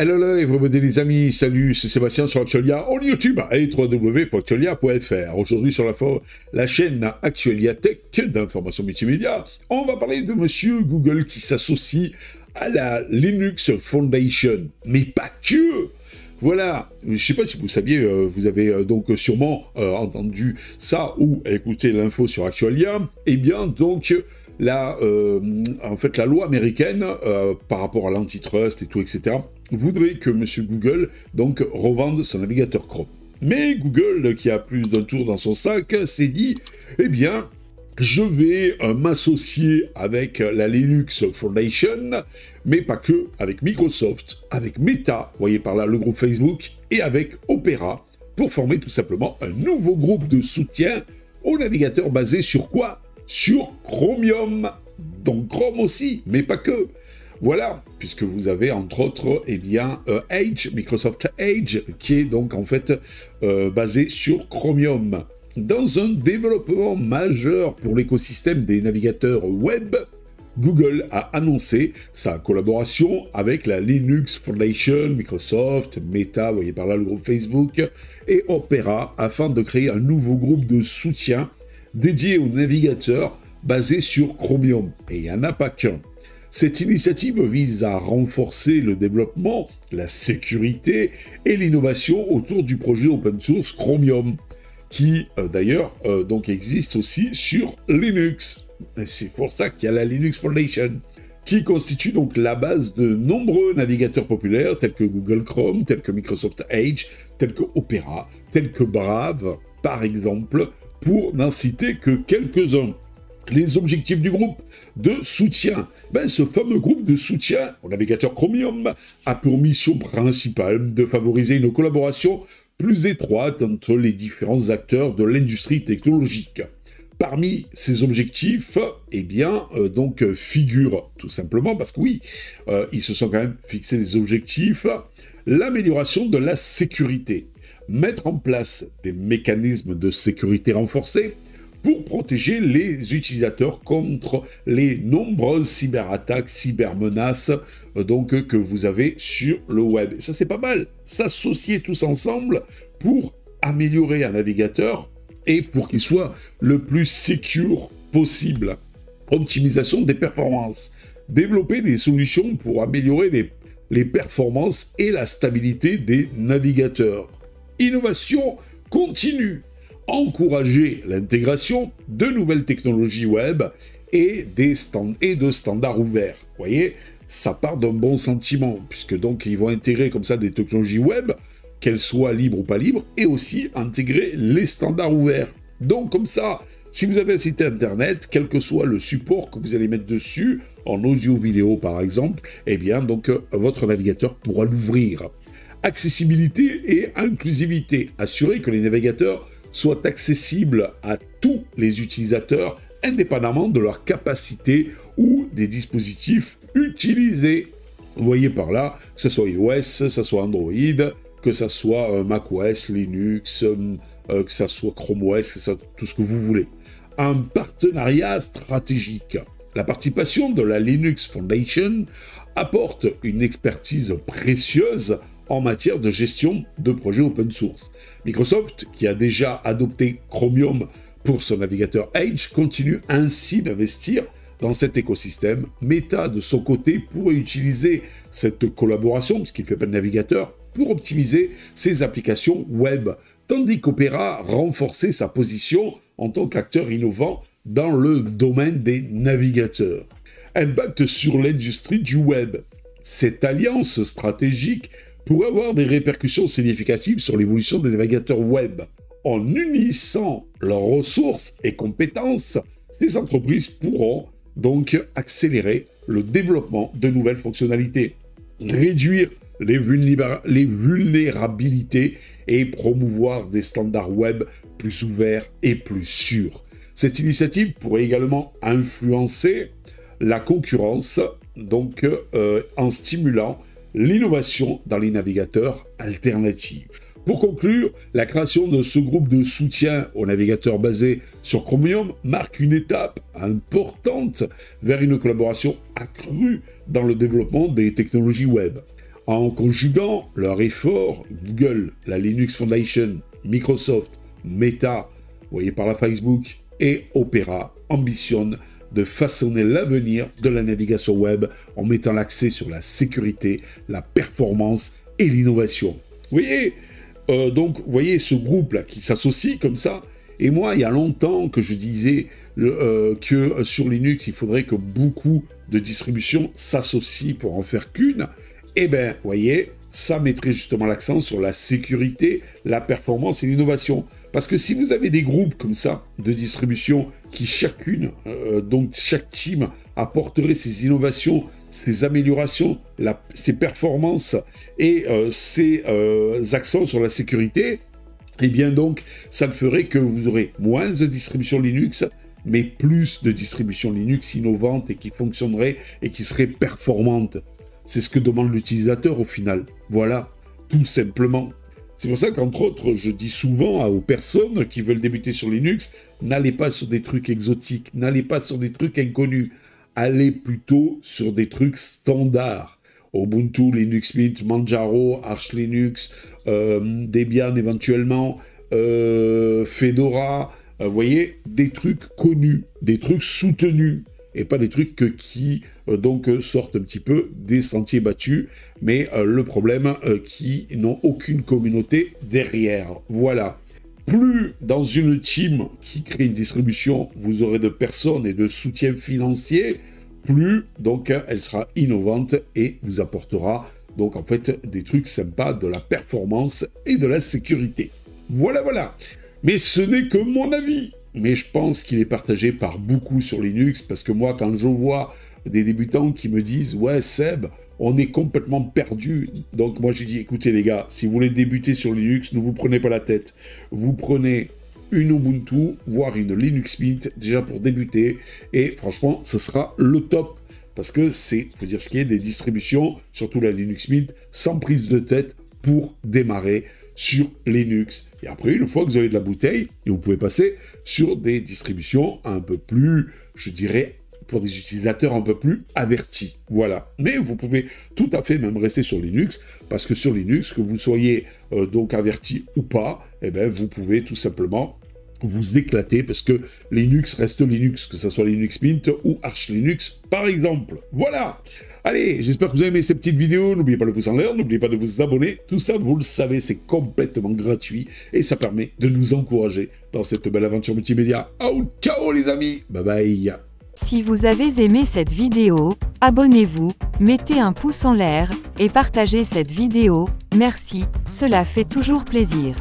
Hello everybody les amis, salut, c'est Sébastien sur Actualia, on YouTube et www.actualia.fr. Aujourd'hui sur la chaîne Actualia Tech d'information multimédia, on va parler de monsieur Google qui s'associe à la Linux Foundation, mais pas que. Voilà, je ne sais pas si vous saviez, vous avez donc sûrement entendu ça ou écouté l'info sur Actualia, et bien donc en fait la loi américaine par rapport à l'antitrust et tout, etc., voudrait que monsieur Google donc revende son navigateur Chrome. Mais Google, qui a plus d'un tour dans son sac, s'est dit, eh bien, je vais m'associer avec la Linux Foundation, mais pas que, avec Microsoft, avec Meta, vous voyez par là le groupe Facebook, et avec Opera, pour former tout simplement un nouveau groupe de soutien au navigateur basé sur quoi? Sur Chromium, donc Chrome aussi, mais pas que. Voilà, puisque vous avez entre autres, eh bien, Edge, Microsoft Edge, qui est donc en fait basé sur Chromium. Dans un développement majeur pour l'écosystème des navigateurs web, Google a annoncé sa collaboration avec la Linux Foundation, Microsoft, Meta, vous voyez par là le groupe Facebook, et Opera, afin de créer un nouveau groupe de soutien dédié aux navigateurs basés sur Chromium. Et il n'y en a pas qu'un. Cette initiative vise à renforcer le développement, la sécurité et l'innovation autour du projet open source Chromium, qui d'ailleurs donc existe aussi sur Linux. C'est pour ça qu'il y a la Linux Foundation, qui constitue donc la base de nombreux navigateurs populaires tels que Google Chrome, tels que Microsoft Edge, tels que Opera, tels que Brave, par exemple, pour n'en citer que quelques-uns. Les objectifs du groupe de soutien. Ce fameux groupe de soutien au navigateur Chromium a pour mission principale de favoriser une collaboration plus étroite entre les différents acteurs de l'industrie technologique. Parmi ces objectifs, eh bien, figure tout simplement, parce que oui, ils se sont quand même fixés des objectifs, l'amélioration de la sécurité, mettre en place des mécanismes de sécurité renforcés, pour protéger les utilisateurs contre les nombreuses cyberattaques, cybermenaces que vous avez sur le web. Et ça, c'est pas mal. S'associer tous ensemble pour améliorer un navigateur et pour qu'il soit le plus secure possible. Optimisation des performances. Développer des solutions pour améliorer les performances et la stabilité des navigateurs. Innovation continue. Encourager l'intégration de nouvelles technologies web et de standards ouverts. Vous voyez, ça part d'un bon sentiment, puisque donc ils vont intégrer comme ça des technologies web, qu'elles soient libres ou pas libres, et aussi intégrer les standards ouverts. Donc comme ça, si vous avez un site internet, quel que soit le support que vous allez mettre dessus, en audio-vidéo par exemple, eh bien donc votre navigateur pourra l'ouvrir. Accessibilité et inclusivité. Assurer que les navigateurs soient accessibles à tous les utilisateurs, indépendamment de leur capacité ou des dispositifs utilisés. Vous voyez par là, que ce soit iOS, que ce soit Android, que ce soit macOS, Linux, que ce soit Chrome OS, que soit tout ce que vous voulez. Un partenariat stratégique. La participation de la Linux Foundation apporte une expertise précieuse en matière de gestion de projets open source. Microsoft, qui a déjà adopté Chromium pour son navigateur Edge, continue ainsi d'investir dans cet écosystème. Meta, de son côté, pourrait utiliser cette collaboration, puisqu'il ne fait pas de navigateur, pour optimiser ses applications web, tandis qu'Opera renforçait sa position en tant qu'acteur innovant dans le domaine des navigateurs. Impact sur l'industrie du web. Cette alliance stratégique pourrait avoir des répercussions significatives sur l'évolution des navigateurs web. En unissant leurs ressources et compétences, ces entreprises pourront donc accélérer le développement de nouvelles fonctionnalités, réduire les vulnérabilités et promouvoir des standards web plus ouverts et plus sûrs. Cette initiative pourrait également influencer la concurrence, en stimulant l'innovation dans les navigateurs alternatifs. Pour conclure, la création de ce groupe de soutien aux navigateurs basés sur Chromium marque une étape importante vers une collaboration accrue dans le développement des technologies web. en conjuguant leur effort, Google, la Linux Foundation, Microsoft, Meta, vous voyez par là Facebook, et Opera ambitionnent de façonner l'avenir de la navigation web en mettant l'accent sur la sécurité, la performance et l'innovation. Vous voyez, donc, vous voyez ce groupe-là qui s'associe comme ça. Et moi, il y a longtemps que je disais que sur Linux, il faudrait que beaucoup de distributions s'associent pour en faire qu'une. Eh bien, vous voyez, ça mettrait justement l'accent sur la sécurité, la performance et l'innovation. Parce que si vous avez des groupes comme ça de distribution qui chacune, donc chaque team apporterait ses innovations, ses améliorations, ses performances et ses accents sur la sécurité, eh bien donc, ça ne ferait que vous aurez moins de distributions Linux, mais plus de distributions Linux innovantes et qui fonctionneraient et qui seraient performantes. C'est ce que demande l'utilisateur au final. Voilà, tout simplement. C'est pour ça qu'entre autres, je dis souvent aux personnes qui veulent débuter sur Linux, n'allez pas sur des trucs exotiques, n'allez pas sur des trucs inconnus, allez plutôt sur des trucs standards. Ubuntu, Linux Mint, Manjaro, Arch Linux, Debian éventuellement, Fedora, vous voyez, des trucs connus, des trucs soutenus, et pas des trucs qui donc sortent un petit peu des sentiers battus, mais le problème qui n'ont aucune communauté derrière. Voilà. Plus dans une team qui crée une distribution, vous aurez de personnes et de soutien financier, plus donc elle sera innovante et vous apportera donc en fait des trucs sympas, de la performance et de la sécurité. Voilà, voilà. Mais ce n'est que mon avis. Mais je pense qu'il est partagé par beaucoup sur Linux, parce que moi, quand je vois des débutants qui me disent « Ouais, Seb, on est complètement perdu. » Donc moi, je dis « Écoutez les gars, si vous voulez débuter sur Linux, ne vous prenez pas la tête. Vous prenez une Ubuntu, voire une Linux Mint, déjà pour débuter, et franchement, ce sera le top. Parce que c'est, faut dire ce qui est, des distributions, surtout la Linux Mint, sans prise de tête pour démarrer sur Linux. Et après, une fois que vous avez de la bouteille, et vous pouvez passer sur des distributions un peu plus, je dirais, pour des utilisateurs un peu plus avertis. Voilà. Mais vous pouvez tout à fait même rester sur Linux, parce que sur Linux, que vous soyez donc averti ou pas, eh ben, vous pouvez tout simplement vous éclater, parce que Linux reste Linux, que ce soit Linux Mint ou Arch Linux, par exemple. Voilà. Allez, j'espère que vous avez aimé ces petites vidéos. N'oubliez pas le pouce en l'air, n'oubliez pas de vous abonner. Tout ça, vous le savez, c'est complètement gratuit et ça permet de nous encourager dans cette belle aventure multimédia. Oh, ciao les amis. Bye bye. Si vous avez aimé cette vidéo, abonnez-vous, mettez un pouce en l'air et partagez cette vidéo. Merci, cela fait toujours plaisir.